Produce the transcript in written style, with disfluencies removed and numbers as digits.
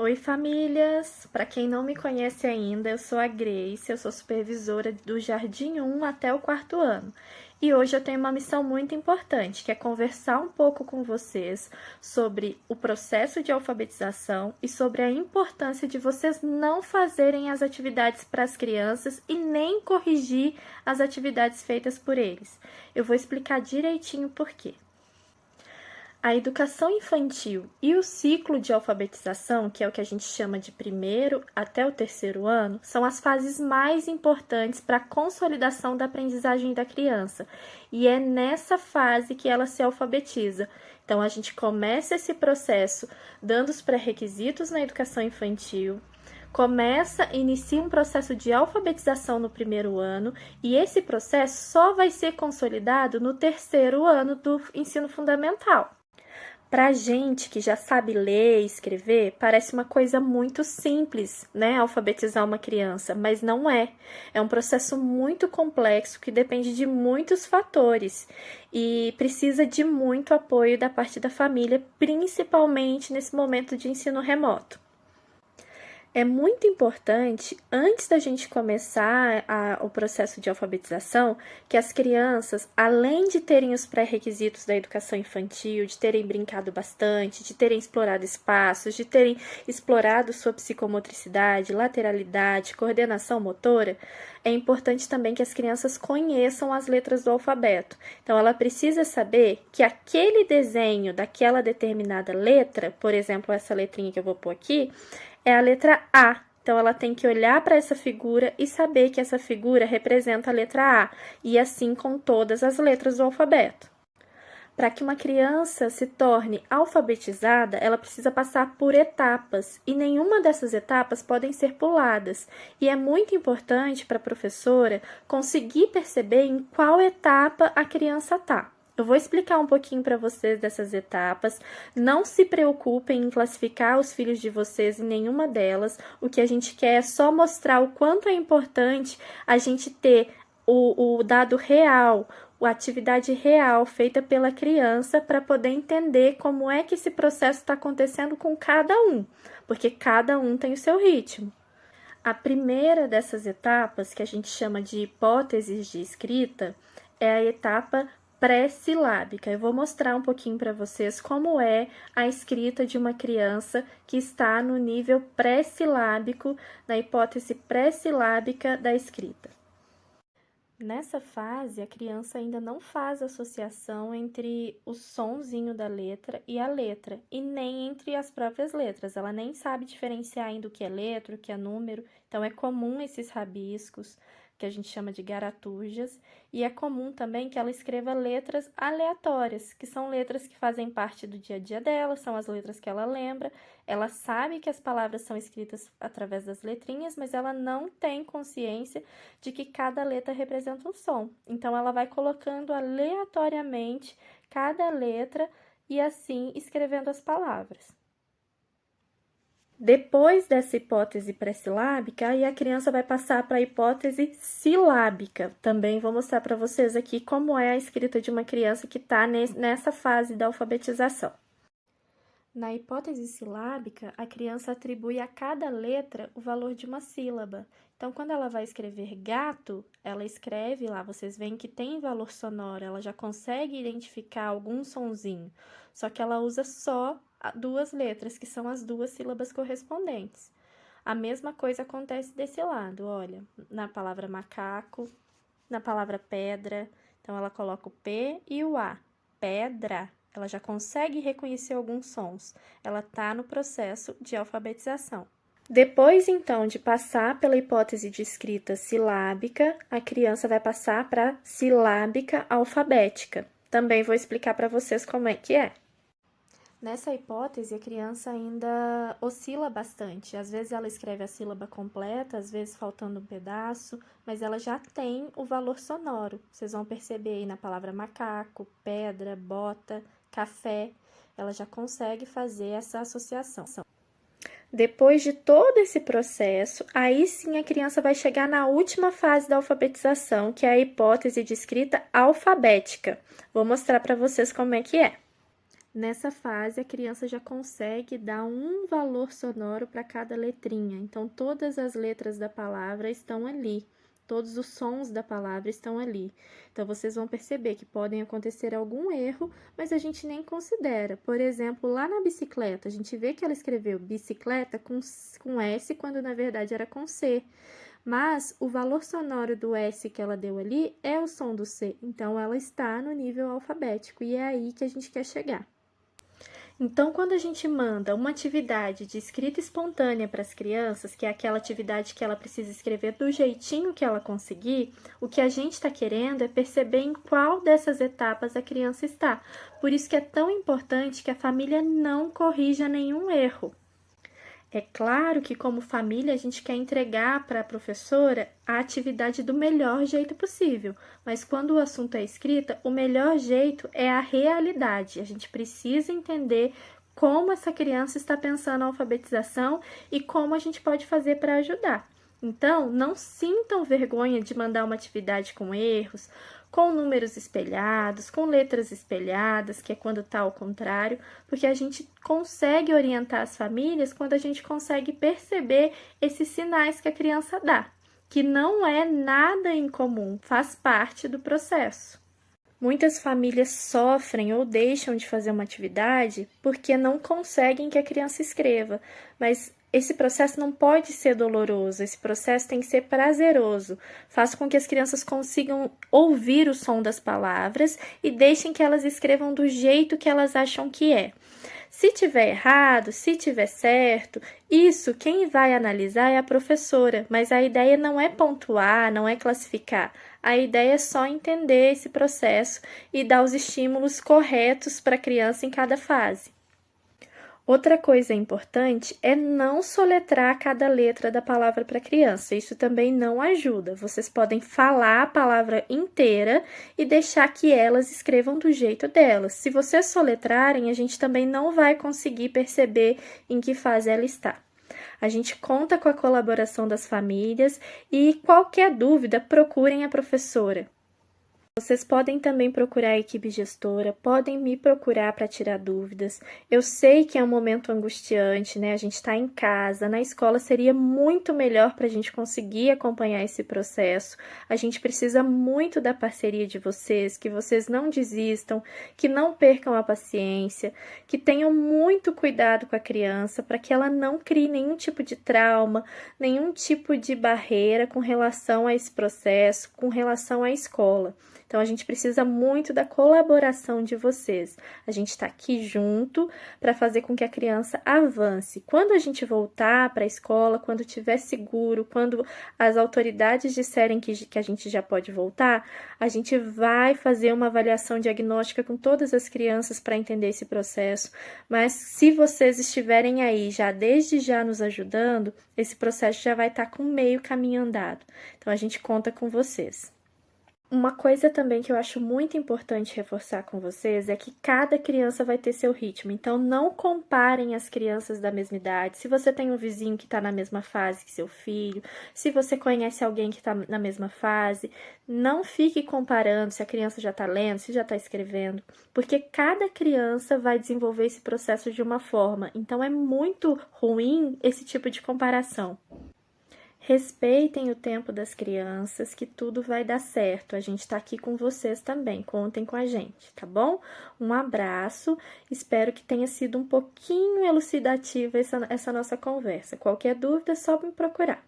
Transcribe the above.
Oi, famílias! Para quem não me conhece ainda, eu sou a Grace, eu sou supervisora do Jardim 1 até o 4º ano. E hoje eu tenho uma missão muito importante, que é conversar um pouco com vocês sobre o processo de alfabetização e sobre a importância de vocês não fazerem as atividades para as crianças e nem corrigir as atividades feitas por eles. Eu vou explicar direitinho por quê. A educação infantil e o ciclo de alfabetização, que é o que a gente chama de 1º até o 3º ano, são as fases mais importantes para a consolidação da aprendizagem da criança. E é nessa fase que ela se alfabetiza. Então, a gente começa esse processo dando os pré-requisitos na educação infantil, inicia um processo de alfabetização no 1º ano e esse processo só vai ser consolidado no 3º ano do ensino fundamental. Pra gente que já sabe ler e escrever, parece uma coisa muito simples, né, alfabetizar uma criança, mas não é. É um processo muito complexo que depende de muitos fatores e precisa de muito apoio da parte da família, principalmente nesse momento de ensino remoto. É muito importante, antes da gente começar o processo de alfabetização, que as crianças, além de terem os pré-requisitos da educação infantil, de terem brincado bastante, de terem explorado espaços, de terem explorado sua psicomotricidade, lateralidade, coordenação motora, é importante também que as crianças conheçam as letras do alfabeto. Então, ela precisa saber que aquele desenho daquela determinada letra, por exemplo, essa letrinha que eu vou pôr aqui, é a letra A. Então, ela tem que olhar para essa figura e saber que essa figura representa a letra A, e assim com todas as letras do alfabeto. Para que uma criança se torne alfabetizada, ela precisa passar por etapas, e nenhuma dessas etapas podem ser puladas. E é muito importante para a professora conseguir perceber em qual etapa a criança está. Eu vou explicar um pouquinho para vocês dessas etapas. Não se preocupem em classificar os filhos de vocês em nenhuma delas. O que a gente quer é só mostrar o quanto é importante a gente ter o dado real, a atividade real feita pela criança para poder entender como é que esse processo está acontecendo com cada um, porque cada um tem o seu ritmo. A primeira dessas etapas, que a gente chama de hipóteses de escrita, é a etapa pré-silábica. Eu vou mostrar um pouquinho para vocês como é a escrita de uma criança que está no nível pré-silábico, na hipótese pré-silábica da escrita. Nessa fase, a criança ainda não faz associação entre o sonzinho da letra e a letra, e nem entre as próprias letras. Ela nem sabe diferenciar ainda o que é letra, o que é número. Então, é comum esses rabiscos, que a gente chama de garatujas, e é comum também que ela escreva letras aleatórias, que são letras que fazem parte do dia a dia dela, são as letras que ela lembra. Ela sabe que as palavras são escritas através das letrinhas, mas ela não tem consciência de que cada letra representa um som. Então, ela vai colocando aleatoriamente cada letra e assim escrevendo as palavras. Depois dessa hipótese pré-silábica, aí a criança vai passar para a hipótese silábica. Também vou mostrar para vocês aqui como é a escrita de uma criança que está nessa fase da alfabetização. Na hipótese silábica, a criança atribui a cada letra o valor de uma sílaba. Então, quando ela vai escrever gato, ela escreve lá, vocês veem que tem valor sonoro, ela já consegue identificar algum sonzinho, só que ela usa só duas letras, que são as duas sílabas correspondentes. A mesma coisa acontece desse lado, olha, na palavra macaco, na palavra pedra, então ela coloca o P e o A, pedra. Ela já consegue reconhecer alguns sons. Ela está no processo de alfabetização. Depois, então, de passar pela hipótese de escrita silábica, a criança vai passar para silábica alfabética. Também vou explicar para vocês como é que é. Nessa hipótese, a criança ainda oscila bastante. Às vezes ela escreve a sílaba completa, às vezes faltando um pedaço, mas ela já tem o valor sonoro. Vocês vão perceber aí na palavra macaco, pedra, bota, café, ela já consegue fazer essa associação. Depois de todo esse processo, aí sim a criança vai chegar na última fase da alfabetização, que é a hipótese de escrita alfabética. Vou mostrar para vocês como é que é. Nessa fase, a criança já consegue dar um valor sonoro para cada letrinha. Então, todas as letras da palavra estão ali. Todos os sons da palavra estão ali. Então, vocês vão perceber que podem acontecer algum erro, mas a gente nem considera. Por exemplo, lá na bicicleta, a gente vê que ela escreveu bicicleta com S, quando na verdade era com C. Mas o valor sonoro do S que ela deu ali é o som do C. Então, ela está no nível alfabético e é aí que a gente quer chegar. Então, quando a gente manda uma atividade de escrita espontânea para as crianças, que é aquela atividade que ela precisa escrever do jeitinho que ela conseguir, o que a gente está querendo é perceber em qual dessas etapas a criança está. Por isso que é tão importante que a família não corrija nenhum erro. É claro que, como família, a gente quer entregar para a professora a atividade do melhor jeito possível, mas quando o assunto é escrita, o melhor jeito é a realidade. A gente precisa entender como essa criança está pensando a alfabetização e como a gente pode fazer para ajudar. Então, não sintam vergonha de mandar uma atividade com erros, com números espelhados, com letras espelhadas, que é quando está ao contrário, porque a gente consegue orientar as famílias quando a gente consegue perceber esses sinais que a criança dá, que não é nada incomum, faz parte do processo. Muitas famílias sofrem ou deixam de fazer uma atividade porque não conseguem que a criança escreva, mas esse processo não pode ser doloroso, esse processo tem que ser prazeroso. Faz com que as crianças consigam ouvir o som das palavras e deixem que elas escrevam do jeito que elas acham que é. Se tiver errado, se tiver certo, isso quem vai analisar é a professora, mas a ideia não é pontuar, não é classificar. A ideia é só entender esse processo e dar os estímulos corretos para a criança em cada fase. Outra coisa importante é não soletrar cada letra da palavra para a criança. Isso também não ajuda. Vocês podem falar a palavra inteira e deixar que elas escrevam do jeito delas. Se vocês soletrarem, a gente também não vai conseguir perceber em que fase ela está. A gente conta com a colaboração das famílias e qualquer dúvida, procurem a professora. Vocês podem também procurar a equipe gestora, podem me procurar para tirar dúvidas. Eu sei que é um momento angustiante, né? A gente está em casa, na escola seria muito melhor para a gente conseguir acompanhar esse processo. A gente precisa muito da parceria de vocês, que vocês não desistam, que não percam a paciência, que tenham muito cuidado com a criança para que ela não crie nenhum tipo de trauma, nenhum tipo de barreira com relação a esse processo, com relação à escola. Então, a gente precisa muito da colaboração de vocês. A gente está aqui junto para fazer com que a criança avance. Quando a gente voltar para a escola, quando estiver seguro, quando as autoridades disserem que a gente já pode voltar, a gente vai fazer uma avaliação diagnóstica com todas as crianças para entender esse processo. Mas se vocês estiverem aí já desde já nos ajudando, esse processo já vai estar com meio caminho andado. Então, a gente conta com vocês. Uma coisa também que eu acho muito importante reforçar com vocês é que cada criança vai ter seu ritmo, então não comparem as crianças da mesma idade. Se você tem um vizinho que está na mesma fase que seu filho, se você conhece alguém que está na mesma fase, não fique comparando se a criança já está lendo, se já está escrevendo, porque cada criança vai desenvolver esse processo de uma forma, então é muito ruim esse tipo de comparação. Respeitem o tempo das crianças, que tudo vai dar certo. A gente está aqui com vocês também, contem com a gente, tá bom? Um abraço, espero que tenha sido um pouquinho elucidativa essa nossa conversa. Qualquer dúvida, é só me procurar.